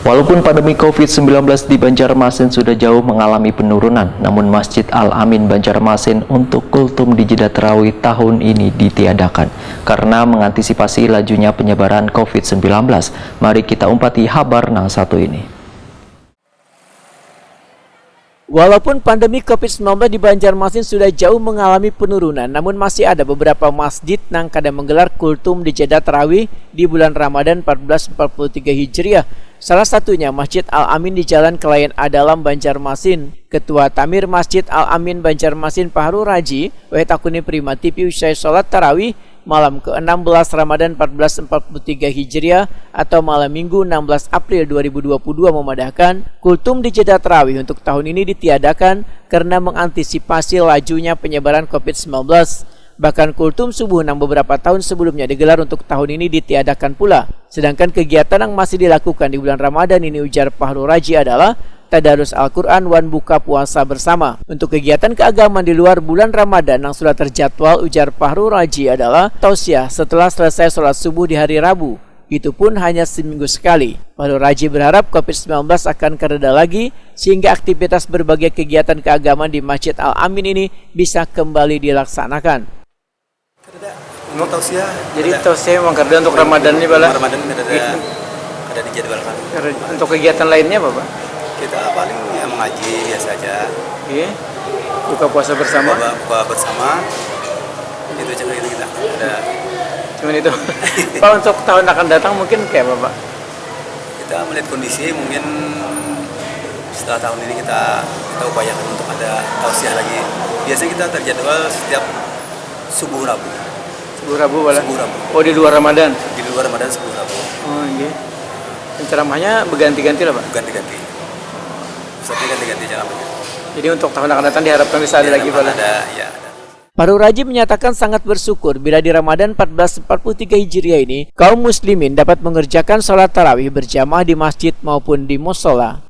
Walaupun pandemi COVID-19 di Banjarmasin sudah jauh mengalami penurunan, namun Masjid Al-Amin Banjarmasin untuk kultum di Jeddah Tarawih tahun ini ditiadakan karena mengantisipasi lajunya penyebaran COVID-19. Mari kita umpati kabar yang satu ini. Walaupun pandemi COVID-19 di Banjarmasin sudah jauh mengalami penurunan, namun masih ada beberapa masjid yang kadang menggelar kultum di Jeddah Tarawih di bulan Ramadan 1443 Hijriah. Salah satunya Masjid Al-Amin di Jalan Kelayan Adalam, Banjarmasin. Ketua Tamir Masjid Al-Amin Banjarmasin Paharul Raji, Wetakuni Primatipi usai sholat Tarawih malam ke-16 Ramadan 1443 Hijriah atau malam Minggu 16 April 2022 memadahkan kultum di Jeddah Tarawih untuk tahun ini ditiadakan karena mengantisipasi lajunya penyebaran COVID-19. Bahkan kultum subuh yang beberapa tahun sebelumnya digelar untuk tahun ini ditiadakan pula. Sedangkan kegiatan yang masih dilakukan di bulan Ramadan ini, ujar Paharul Raji, adalah tadarus Al-Quran wan buka puasa bersama. Untuk kegiatan keagamaan di luar bulan Ramadan yang sudah terjadwal, ujar Paharul Raji, adalah tausiah setelah selesai sholat subuh di hari Rabu. Itu pun hanya seminggu sekali. Paharul Raji berharap COVID-19 akan kereda lagi sehingga aktivitas berbagai kegiatan keagamaan di Masjid Al-Amin ini bisa kembali dilaksanakan. Memang tausiah. Jadi tausiah memang kerja untuk Ramadan ini, Bala? Ramadan ada dijadwalkan. Untuk kegiatan lainnya apa, Pak? Kita paling ya mengaji biasa aja. Iya. Buka puasa bersama. Buka bersama. Itu aja gitu kita. Ada. Cuman itu. Pak, untuk tahun akan datang mungkin kayak apa, Pak? Kita melihat kondisi, mungkin setelah tahun ini kita upayakan untuk ada tausiah lagi. Biasanya kita terjadwal setiap subuh Rabu. Subuh Rabu, Bala? Subuh Rabu. Oh, di luar Ramadan? Di luar Ramadan subuh Rabu. Oh, iya. Ceramahnya berganti-ganti lah, Pak? Ganti-ganti. Setiap ganti-ganti ceramahnya. Jadi untuk tahun akan datang diharapkan bisa ada lagi, Bala? Ada, ya. Paharul Raji menyatakan sangat bersyukur bila di Ramadan 1443 Hijriah ini kaum muslimin dapat mengerjakan sholat tarawih berjamaah di masjid maupun di musola.